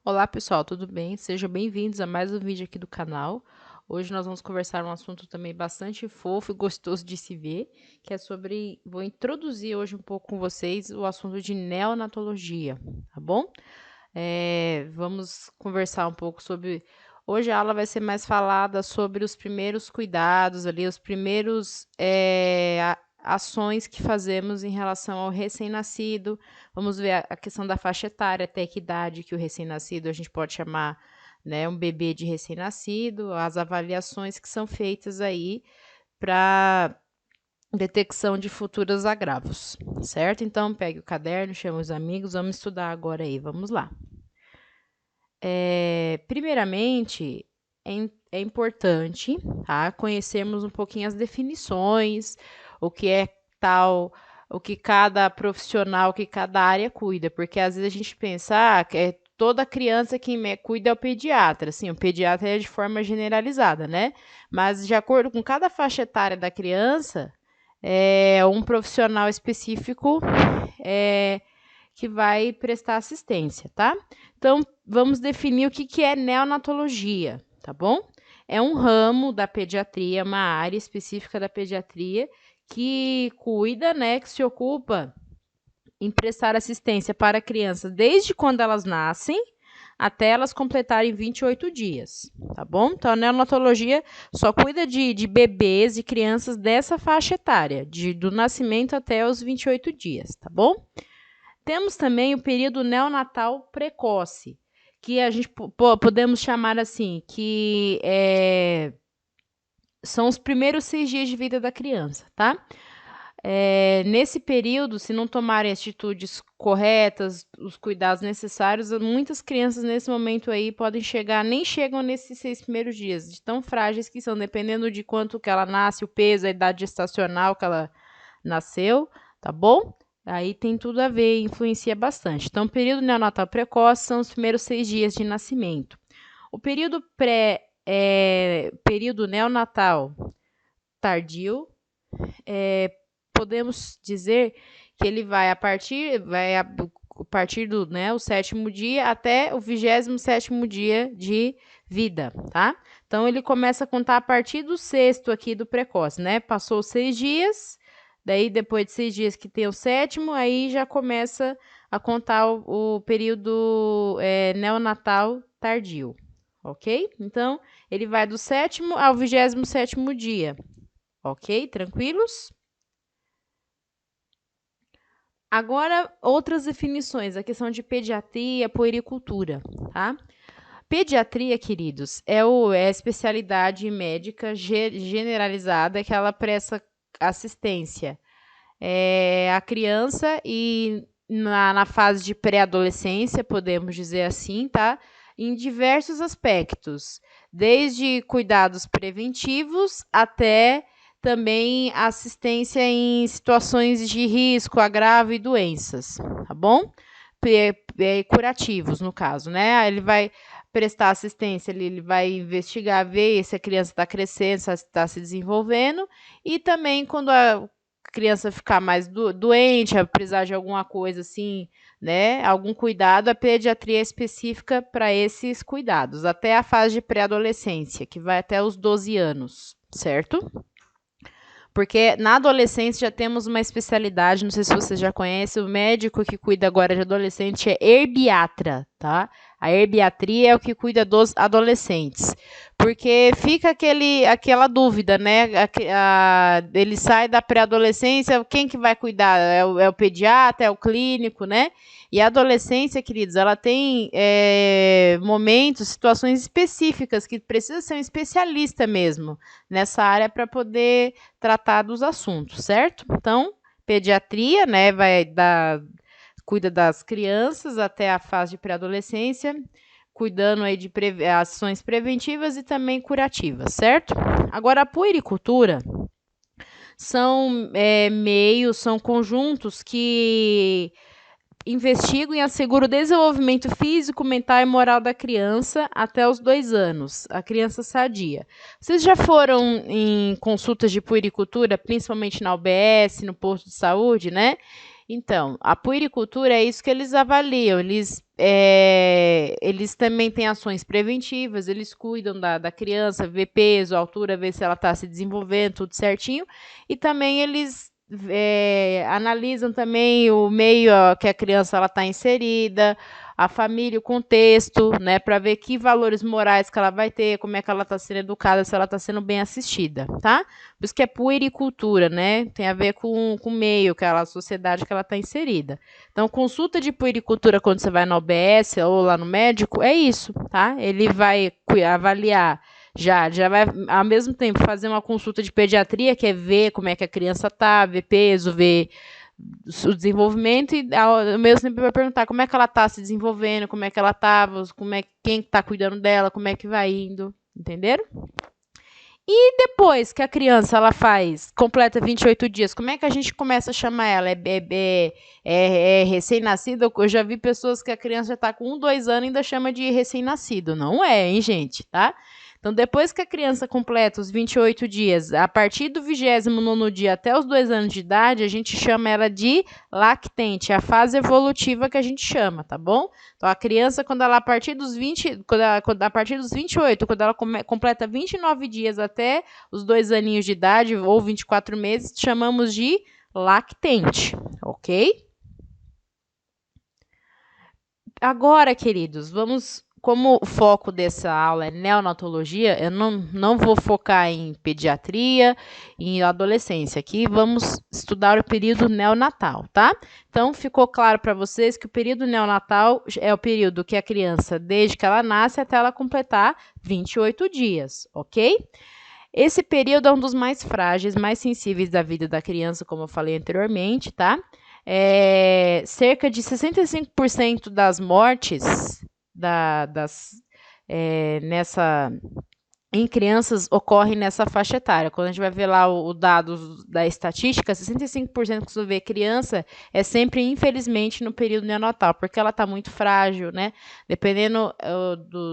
Olá pessoal, tudo bem? Sejam bem-vindos a mais um vídeo aqui do canal. Hoje nós vamos conversar um assunto também bastante fofo e gostoso de se ver, que é sobre, vou introduzir hoje um pouco com vocês o assunto de neonatologia, tá bom? Vamos conversar um pouco sobre, hoje a aula vai ser mais falada sobre os primeiros cuidados ali, os primeiros ações que fazemos em relação ao recém-nascido. Vamos ver a questão da faixa etária, até que idade que o recém-nascido a gente pode chamar, né, um bebê de recém-nascido, as avaliações que são feitas aí para detecção de futuros agravos, certo? Então, pegue o caderno, chame os amigos, vamos estudar agora aí, vamos lá. Primeiramente, é importante, tá, conhecermos um pouquinho as definições, o que é tal, o que cada profissional, que cada área cuida, porque às vezes a gente pensa que toda criança quem cuida é o pediatra, sim, o pediatra é de forma generalizada, né? Mas de acordo com cada faixa etária da criança, um profissional específico que vai prestar assistência, tá? Então, vamos definir o que é neonatologia, tá bom? É um ramo da pediatria, uma área específica da pediatria que cuida, né, que se ocupa em prestar assistência para crianças desde quando elas nascem até elas completarem 28 dias, tá bom? Então, a neonatologia só cuida de bebês e crianças dessa faixa etária, do nascimento até os 28 dias, tá bom? Temos também o período neonatal precoce, que a gente podemos chamar assim, que são os primeiros 6 dias de vida da criança, tá? Nesse período, se não tomarem atitudes corretas, os cuidados necessários, muitas crianças nesse momento aí nem chegam nesses 6 primeiros dias, de tão frágeis que são, dependendo de quanto que ela nasce, o peso, a idade gestacional que ela nasceu, tá bom? Aí tem tudo a ver, influencia bastante. Então, o período neonatal precoce são os primeiros 6 dias de nascimento. O período período neonatal tardio, podemos dizer que ele vai a partir do, né, o 7º dia até o 27º dia de vida, tá? Então, ele começa a contar a partir do 6º aqui do precoce, né? Passou 6 dias, daí depois de 6 dias que tem o 7º, aí já começa a contar o período neonatal tardio, ok? Então, ele vai do 7º ao 27º dia, ok? Tranquilos? Agora, outras definições, a questão de pediatria, puericultura, tá? Pediatria, queridos, é a especialidade médica generalizada que ela presta assistência à criança e na fase de pré-adolescência, podemos dizer assim, tá? Em diversos aspectos, desde cuidados preventivos até também assistência em situações de risco, agravo e doenças, tá bom? Curativos, no caso, né? Ele vai prestar assistência, ele vai investigar, ver se a criança está crescendo, se está se desenvolvendo, e também quando a criança ficar mais doente, precisar de alguma coisa assim, né? Algum cuidado, a pediatria é específica para esses cuidados, até a fase de pré-adolescência, que vai até os 12 anos, certo? Porque na adolescência já temos uma especialidade, não sei se vocês já conhecem, o médico que cuida agora de adolescente é herbiatra, tá? A herbiatria é o que cuida dos adolescentes. Porque fica aquela dúvida, né? Ele sai da pré-adolescência, quem que vai cuidar? É o pediatra, é o clínico, né? E a adolescência, queridos, ela tem momentos, situações específicas que precisa ser um especialista mesmo nessa área para poder tratar dos assuntos, certo? Então, pediatria, né, cuida das crianças até a fase de pré-adolescência, cuidando aí de ações preventivas e também curativas, certo? Agora, a puericultura são são conjuntos que investigam e asseguram o desenvolvimento físico, mental e moral da criança até os 2 anos, a criança sadia. Vocês já foram em consultas de puericultura, principalmente na UBS, no posto de saúde, né? Então, a puericultura é isso que eles avaliam, eles eles também têm ações preventivas, eles cuidam da criança, vê peso, altura, vê se ela está se desenvolvendo, tudo certinho. E também eles analisam também o meio que a criança está inserida, a família, o contexto, né, para ver que valores morais que ela vai ter, como é que ela está sendo educada, se ela está sendo bem assistida, tá? Por isso que é puericultura, né? Tem a ver com o meio, aquela sociedade que ela está inserida. Então, consulta de puericultura quando você vai na OBS ou lá no médico, é isso, tá? Ele vai avaliar, já vai, ao mesmo tempo, fazer uma consulta de pediatria, que é ver como é que a criança tá, ver peso, ver o desenvolvimento, e ao mesmo tempo vai perguntar como é que ela está se desenvolvendo, como é que ela estava, quem está cuidando dela, como é que vai indo, entenderam? E depois que a criança completa 28 dias, como é que a gente começa a chamar ela? É bebê, é recém-nascido? Eu já vi pessoas que a criança já está com 1, 2 anos e ainda chama de recém-nascido. Não é, hein, gente, tá? Então, depois que a criança completa os 28 dias, a partir do 29º dia até os 2 anos de idade, a gente chama ela de lactente, a fase evolutiva que a gente chama, tá bom? Então, a criança, quando ela, a partir dos 28, quando ela completa 29 dias até os 2 aninhos de idade, ou 24 meses, chamamos de lactente, ok? Agora, queridos, como o foco dessa aula é neonatologia, eu não vou focar em pediatria, em adolescência. Aqui vamos estudar o período neonatal, tá? Então, ficou claro para vocês que o período neonatal é o período que a criança, desde que ela nasce até ela completar 28 dias, ok? Esse período é um dos mais frágeis, mais sensíveis da vida da criança, como eu falei anteriormente, tá? Cerca de 65% das mortes em crianças ocorre nessa faixa etária. Quando a gente vai ver lá o dado da estatística, 65% que você vê criança é sempre, infelizmente, no período neonatal, porque ela está muito frágil, né? Dependendo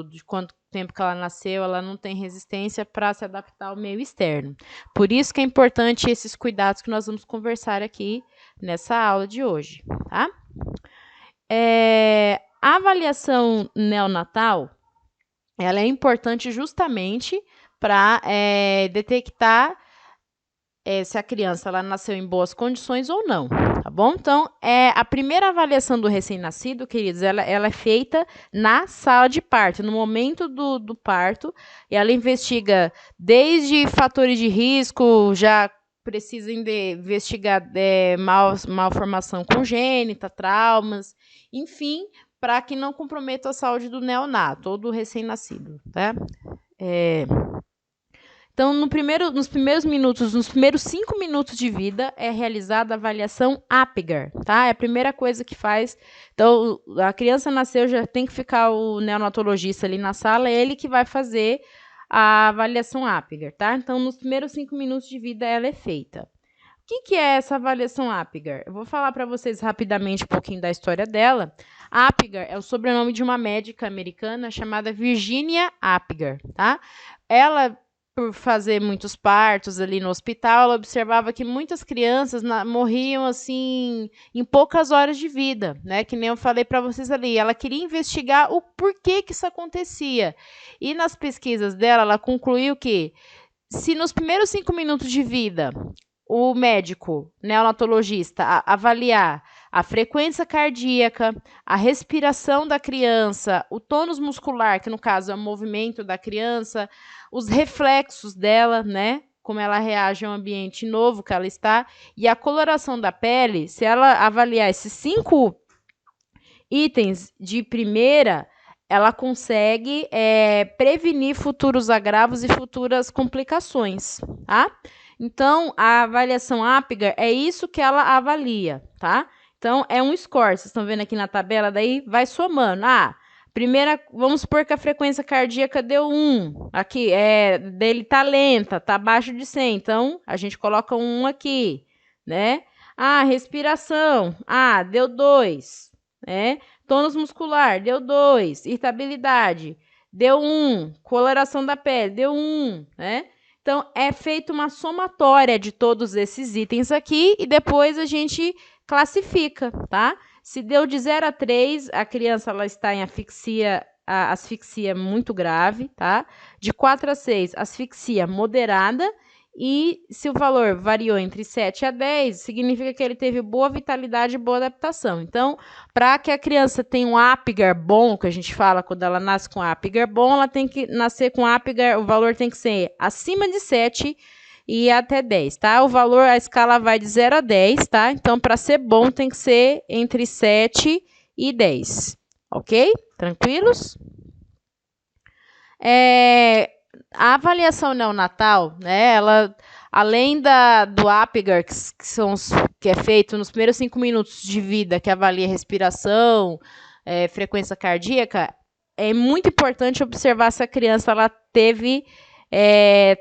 de quanto tempo que ela nasceu, ela não tem resistência para se adaptar ao meio externo. Por isso que é importante esses cuidados que nós vamos conversar aqui nessa aula de hoje, tá? A avaliação neonatal, ela é importante justamente para detectar se a criança ela nasceu em boas condições ou não, tá bom? Então, a primeira avaliação do recém-nascido, queridos, ela é feita na sala de parto, no momento do parto, e ela investiga desde fatores de risco, já precisa investigar malformação congênita, traumas, enfim, para que não comprometa a saúde do neonato ou do recém-nascido, tá? Então, nos primeiros 5 minutos de vida, é realizada a avaliação Apgar, tá? É a primeira coisa que faz. Então, a criança nasceu, já tem que ficar o neonatologista ali na sala, é ele que vai fazer a avaliação Apgar, tá? Então, nos primeiros 5 minutos de vida, ela é feita. O que é essa avaliação Apgar? Eu vou falar para vocês rapidamente um pouquinho da história dela. Apgar é o sobrenome de uma médica americana chamada Virginia Apgar, tá? Ela, por fazer muitos partos ali no hospital, ela observava que muitas crianças morriam assim em poucas horas de vida, né? Que nem eu falei para vocês ali. Ela queria investigar o porquê que isso acontecia. E nas pesquisas dela, ela concluiu que se nos primeiros 5 minutos de vida o médico neonatologista avaliar a frequência cardíaca, a respiração da criança, o tônus muscular, que no caso é o movimento da criança, os reflexos dela, né? Como ela reage ao ambiente novo que ela está, e a coloração da pele, se ela avaliar esses 5 itens de primeira, ela consegue prevenir futuros agravos e futuras complicações, tá? Então, a avaliação Apgar é isso que ela avalia, tá? Então, é um score, vocês estão vendo aqui na tabela, daí vai somando. Primeira, vamos supor que a frequência cardíaca deu 1, aqui, dele tá lenta, tá abaixo de 100, então, a gente coloca 1 aqui, né? Respiração, deu 2, né? Tônus muscular, deu 2, irritabilidade, deu 1, coloração da pele, deu 1, né? Então, é feita uma somatória de todos esses itens aqui e depois a gente classifica, tá? Se deu de 0 a 3, a criança ela está em asfixia muito grave, tá? De 4 a 6, asfixia moderada. E se o valor variou entre 7 a 10, significa que ele teve boa vitalidade e boa adaptação. Então, para que a criança tenha um Apgar bom, que a gente fala quando ela nasce com Apgar bom, ela tem que nascer com Apgar, o valor tem que ser acima de 7 e até 10, tá? O valor, a escala vai de 0 a 10, tá? Então, para ser bom, tem que ser entre 7 e 10, ok? Tranquilos? A avaliação neonatal, né, ela, além do Apgar, que é feito nos primeiros 5 minutos de vida, que avalia respiração, frequência cardíaca, é muito importante observar se a criança ela teve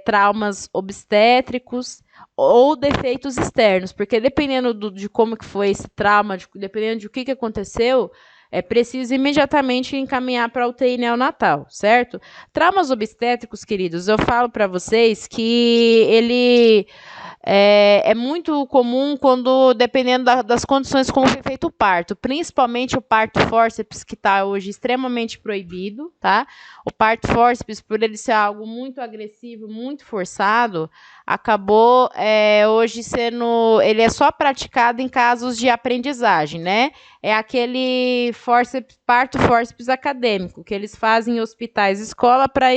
traumas obstétricos ou defeitos externos, porque dependendo de como que foi esse trauma, dependendo de o que aconteceu, é preciso imediatamente encaminhar para a UTI neonatal, certo? Traumas obstétricos, queridos, eu falo para vocês que ele é muito comum quando, dependendo das condições como foi feito o parto, principalmente o parto fórceps, que está hoje extremamente proibido, tá? O parto fórceps, por ele ser algo muito agressivo, muito forçado, acabou hoje sendo, ele é só praticado em casos de aprendizagem, né? É aquele parto fórceps acadêmico, que eles fazem em hospitais, escola, para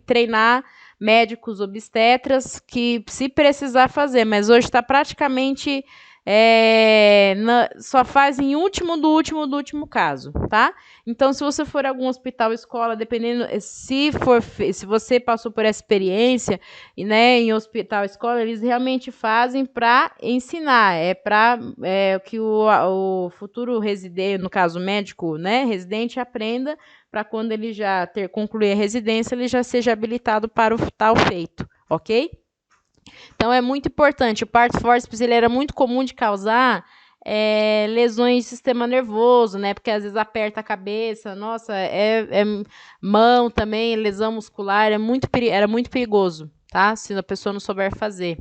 treinar médicos obstetras, que se precisar fazer, mas hoje está praticamente só faz em último do último caso, tá? Então, se você for a algum hospital, escola, dependendo, se você passou por essa experiência, né, em hospital, escola, eles realmente fazem para ensinar, para que o futuro residente, no caso médico, né, residente, aprenda para quando ele já concluir a residência, ele já seja habilitado para o tal feito, ok? Então, é muito importante. O parto fórceps ele era muito comum de causar lesões de sistema nervoso, né? Porque às vezes aperta a cabeça, nossa, mão também, lesão muscular, era muito perigoso, tá? Se a pessoa não souber fazer.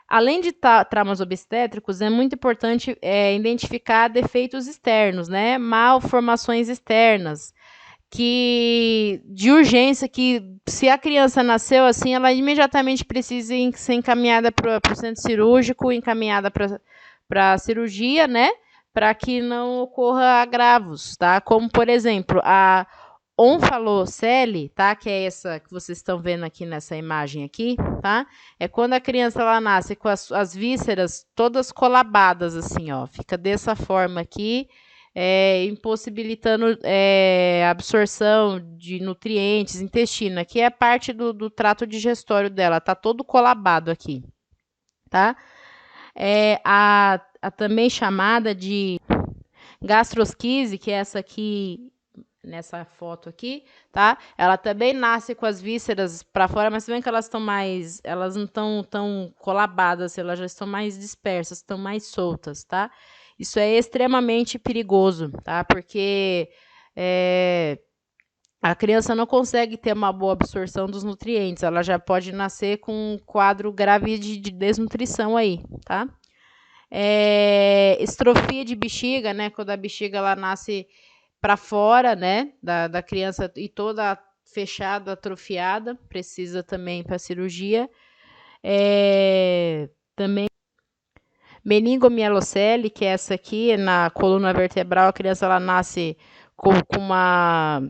Além de traumas obstétricos, é muito importante identificar defeitos externos, né? Malformações externas, de urgência, que se a criança nasceu assim, ela imediatamente precisa ser encaminhada para o centro cirúrgico, encaminhada para a cirurgia, né? Para que não ocorra agravos, tá? Como, por exemplo, a onfalocele, tá? Que é essa que vocês estão vendo aqui nessa imagem aqui, tá? É quando a criança ela nasce com as vísceras todas colabadas, assim, ó. Fica dessa forma aqui, impossibilitando a absorção de nutrientes, intestino. Aqui é a parte do trato digestório dela, tá todo colabado aqui, tá? A também chamada de gastrosquise, que é essa aqui, nessa foto aqui, tá? Ela também nasce com as vísceras para fora, mas você vê que elas não estão tão colabadas, elas já estão mais dispersas, estão mais soltas, tá? Isso é extremamente perigoso, tá? Porque a criança não consegue ter uma boa absorção dos nutrientes, ela já pode nascer com um quadro grave de desnutrição aí, tá? Estrofia de bexiga, né? Quando a bexiga ela nasce para fora, né? Da criança e toda fechada, atrofiada, precisa também para cirurgia. Também meningomielocele, que é essa aqui, na coluna vertebral, a criança ela nasce com uma,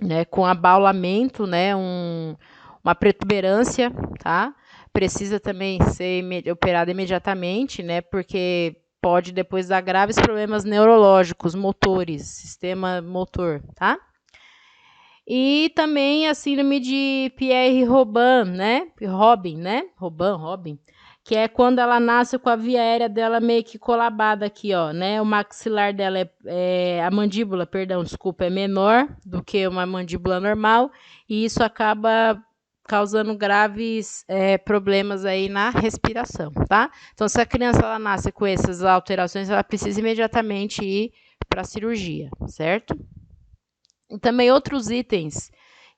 né, com abaulamento, né, uma protuberância, tá? Precisa também ser operada imediatamente, né, porque pode depois dar graves problemas neurológicos, motores, sistema motor, tá? E também a síndrome de Pierre-Robin, né? Robin, que é quando ela nasce com a via aérea dela meio que colabada aqui, ó, né? O maxilar dela a mandíbula, perdão, desculpa, é menor do que uma mandíbula normal, e isso acaba causando graves problemas aí na respiração, tá? Então, se a criança ela nasce com essas alterações, ela precisa imediatamente ir para a cirurgia, certo? E também outros itens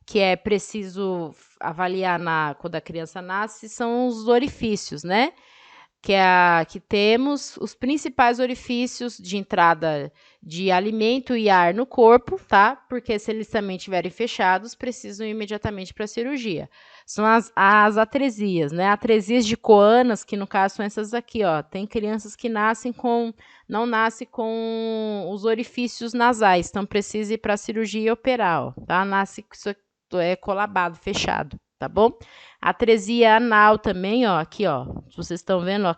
que é preciso avaliar quando a criança nasce são os orifícios, né? que temos os principais orifícios de entrada de alimento e ar no corpo, tá? Porque se eles também estiverem fechados, precisam imediatamente para a cirurgia. São as atresias, né? Atresias de Coanas, que no caso são essas aqui, ó. Tem crianças que não nascem com os orifícios nasais, então precisa ir para a cirurgia e operar, ó, tá? Nasce colabado, fechado, tá bom? Atresia anal também, ó, aqui, ó, vocês estão vendo, ó,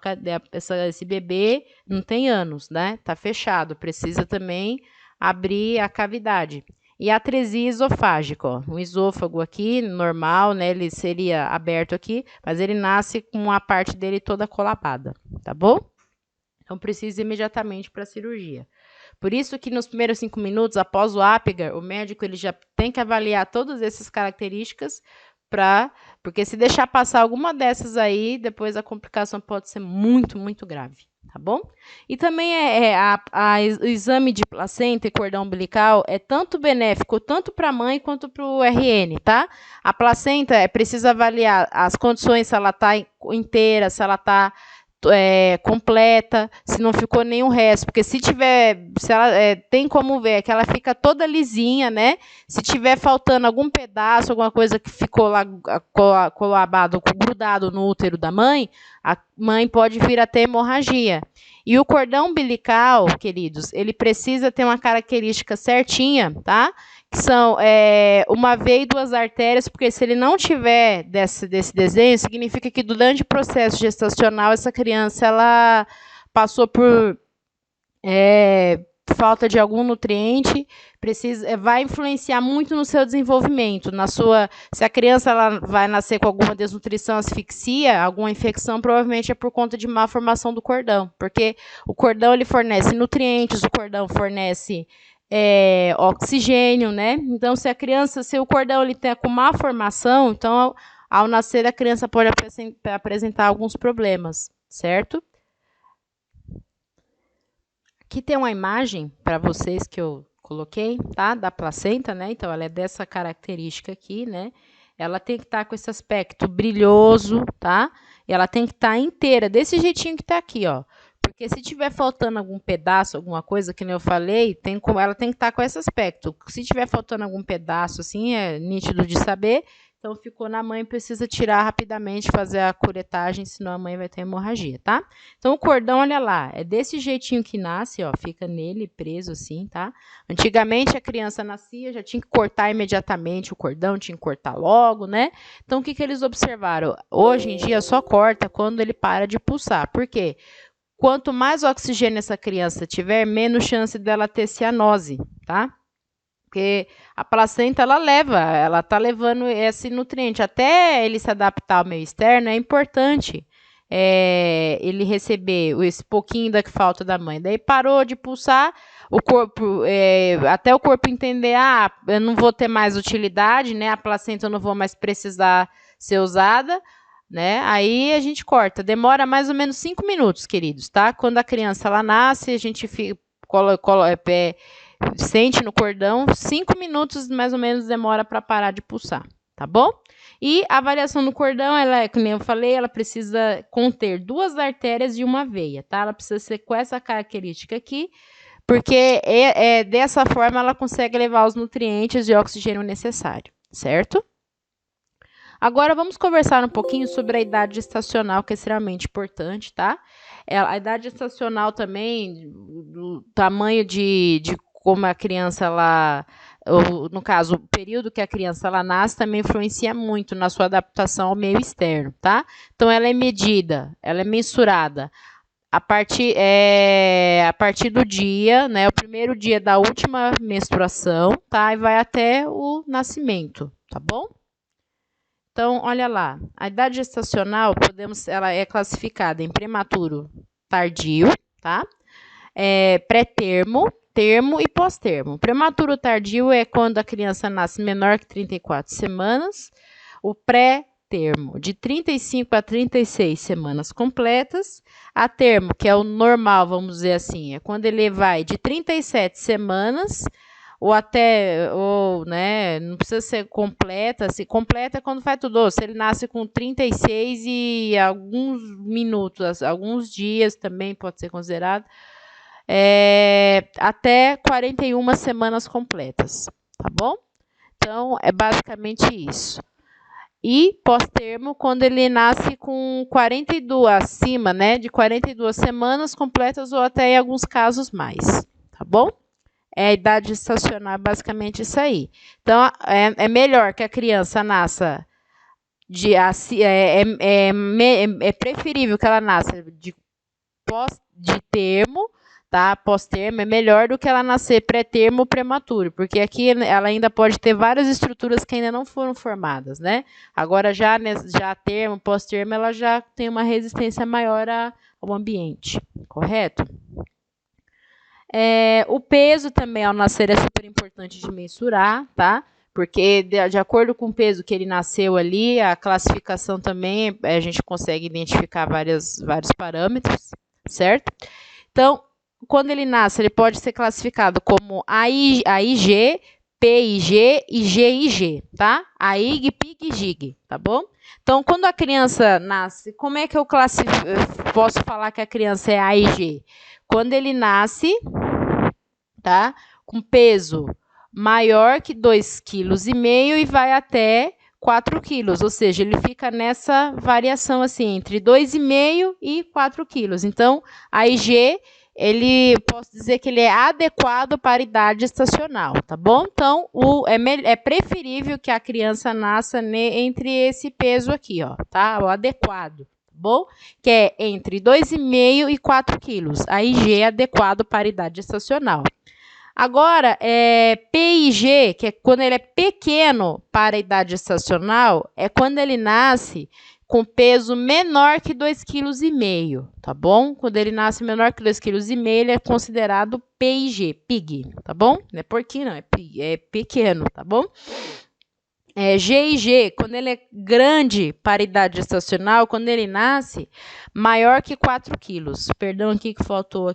esse bebê não tem ânus, né? Tá fechado, precisa também abrir a cavidade. E atresia esofágica, ó, um esôfago aqui, normal, né? Ele seria aberto aqui, mas ele nasce com a parte dele toda colabada, tá bom? Então precisa imediatamente para a cirurgia. Por isso que nos primeiros 5 minutos, após o Apgar, o médico ele já tem que avaliar todas essas características porque se deixar passar alguma dessas aí, depois a complicação pode ser muito, muito grave, tá bom? E também o exame de placenta e cordão umbilical é tanto benéfico, tanto para a mãe quanto para o RN, tá? A placenta precisa avaliar as condições, se ela está inteira, se ela está completa, se não ficou nenhum resto, porque se ela tem como ver que ela fica toda lisinha, né? Se tiver faltando algum pedaço, alguma coisa que ficou lá colabado, grudado no útero da mãe, a mãe pode vir a ter hemorragia. E o cordão umbilical, queridos, ele precisa ter uma característica certinha, tá? Que são uma veia e 2 artérias, porque se ele não tiver desse desenho, significa que durante o processo gestacional, essa criança ela passou por falta de algum nutriente, vai influenciar muito no seu desenvolvimento. Se a criança ela vai nascer com alguma desnutrição, asfixia, alguma infecção, provavelmente é por conta de má formação do cordão, porque o cordão ele fornece nutrientes, o cordão fornece oxigênio, né? Então, se o cordão ele tem com má formação, então ao nascer a criança pode apresentar alguns problemas, certo? Aqui tem uma imagem para vocês que eu coloquei, tá? Da placenta, né? Então, ela é dessa característica aqui, né? Ela tem que estar com esse aspecto brilhoso, tá? E ela tem que estar inteira, desse jeitinho que tá aqui, ó. Porque se tiver faltando algum pedaço, alguma coisa, que nem eu falei, ela tem que estar com esse aspecto. Se tiver faltando algum pedaço, assim, é nítido de saber. Então, ficou na mãe, precisa tirar rapidamente, fazer a curetagem, senão a mãe vai ter hemorragia, tá? Então, o cordão, olha lá, é desse jeitinho que nasce, ó, fica nele preso assim, tá? Antigamente, a criança nascia, já tinha que cortar imediatamente o cordão, tinha que cortar logo, né? Então, o que eles observaram? Hoje em dia, só corta quando ele para de pulsar. Por quê? Quanto mais oxigênio essa criança tiver, menos chance dela ter cianose, tá? Porque a placenta, ela tá levando esse nutriente. Até ele se adaptar ao meio externo, é importante ele receber esse pouquinho da que falta da mãe. Daí parou de pulsar, o corpo, até o corpo entender, eu não vou ter mais utilidade, né? A placenta eu não vou mais precisar ser usada, né? Aí a gente corta. Demora mais ou menos 5 minutos, queridos, tá? Quando a criança ela nasce, a gente sente no cordão, 5 minutos mais ou menos demora para parar de pulsar, tá bom? E a variação no cordão, como eu falei, ela precisa conter 2 artérias e uma veia, tá? Ela precisa ser com essa característica aqui, porque dessa forma ela consegue levar os nutrientes e oxigênio necessário, certo? Agora vamos conversar um pouquinho sobre a idade gestacional, que é extremamente importante, tá? A idade gestacional também, do tamanho de como a criança, no caso, o período que a criança ela nasce também influencia muito na sua adaptação ao meio externo, tá? Então, ela é medida, ela é mensurada a partir do dia, né? O primeiro dia da última menstruação, tá? E vai até o nascimento, tá bom? Então, olha lá, a idade gestacional, ela é classificada em prematuro tardio, tá? Pré-termo, termo e pós-termo. Prematuro tardio é quando a criança nasce menor que 34 semanas. O pré-termo, de 35 a 36 semanas completas. A termo, que é o normal, vamos dizer assim, é quando ele vai de 37 semanas. ou até, ou, né, não precisa ser completa, se completa é quando faz tudo, se ele nasce com 36 e alguns minutos, alguns dias também pode ser considerado, até 41 semanas completas, tá bom? Então, é basicamente isso. E pós-termo, quando ele nasce com 42, acima, né, de 42 semanas completas ou até em alguns casos mais, tá bom? A idade gestacional é basicamente isso aí. Então, é melhor que a criança nasça é preferível que ela nasça de termo, tá? Pós-termo é melhor do que ela nascer pré-termo ou prematuro, porque aqui ela ainda pode ter várias estruturas que ainda não foram formadas, né? Agora já termo, pós-termo, ela já tem uma resistência maior ao ambiente, correto? O peso também ao nascer é super importante de mensurar, tá? Porque de acordo com o peso que ele nasceu ali, a classificação também, a gente consegue identificar vários parâmetros, certo? Então, quando ele nasce, ele pode ser classificado como AIG, PIG e GIG, tá? AIG, PIG e GIG, tá bom? Então, quando a criança nasce, como é que eu posso falar que a criança é AIG? Quando ele nasce, tá? Com peso maior que 2,5 kg e vai até 4 quilos, ou seja, ele fica nessa variação assim, entre 2,5 e 4 quilos. Então, a IG, posso dizer que ele é adequado para a idade estacional, tá bom? Então, é preferível que a criança nasça entre esse peso aqui, ó, tá? O adequado, tá bom? Que é entre 2,5 e 4 quilos. A IG é adequado para a idade estacional. Agora, PIG, que é quando ele é pequeno para a idade estacional, é quando ele nasce com peso menor que 2,5 kg, tá bom? Quando ele nasce menor que 2,5 kg, ele é considerado PIG, tá bom? Não é porquinho, não, é pequeno, tá bom? GIG, quando ele é grande para a idade estacional, quando ele nasce maior que 4 quilos. Perdão aqui que faltou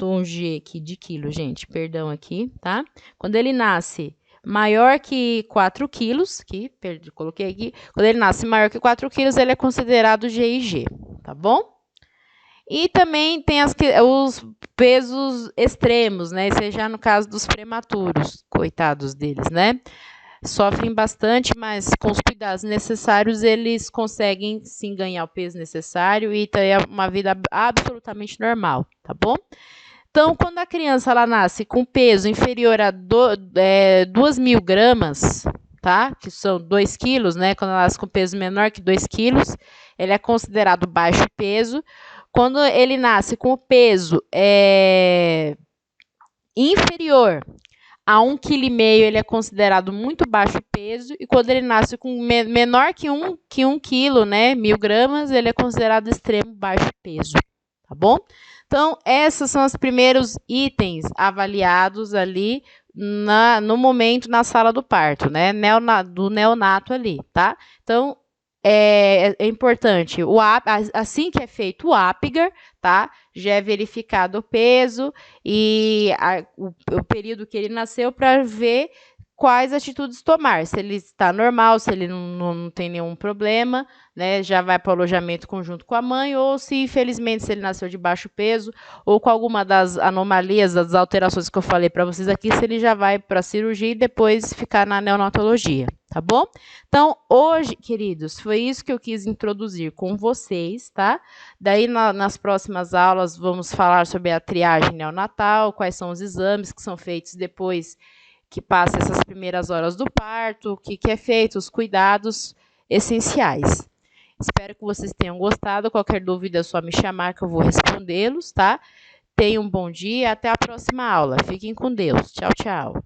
um G aqui de quilo, gente. Perdão aqui, tá? Quando ele nasce maior que 4 quilos, coloquei aqui. Quando ele nasce maior que 4 quilos, ele é considerado GIG, tá bom? E também tem os pesos extremos, né? Esse é já no caso dos prematuros, coitados deles, né? Sofrem bastante, mas com os cuidados necessários, eles conseguem sim ganhar o peso necessário e ter uma vida absolutamente normal, tá bom? Então, quando a criança ela nasce com peso inferior a 2.000 gramas, tá? Que são 2 quilos, né? Quando ela nasce com peso menor que 2 quilos, ele é considerado baixo peso. Quando ele nasce com o peso inferior a 1,5 kg, ele é considerado muito baixo peso, e quando ele nasce com menor que 1 kg, né, 1.000 gramas, ele é considerado extremo baixo peso, tá bom? Então, esses são os primeiros itens avaliados ali no momento na sala do parto, né, do neonato ali, tá? Então, é importante, assim que é feito o Apgar, tá? Já é verificado o peso e o período que ele nasceu para ver quais atitudes tomar. Se ele está normal, se ele não tem nenhum problema, né? Já vai para o alojamento conjunto com a mãe, ou se, infelizmente, se ele nasceu de baixo peso, ou com alguma das anomalias, das alterações que eu falei para vocês aqui, se ele já vai para a cirurgia e depois ficar na neonatologia, tá bom? Então, hoje, queridos, foi isso que eu quis introduzir com vocês, tá? Daí, nas próximas aulas, vamos falar sobre a triagem neonatal, quais são os exames que são feitos depois que passa essas primeiras horas do parto, o que é feito, os cuidados essenciais. Espero que vocês tenham gostado. Qualquer dúvida é só me chamar que eu vou respondê-los, tá? Tenham um bom dia, até a próxima aula. Fiquem com Deus. Tchau, tchau.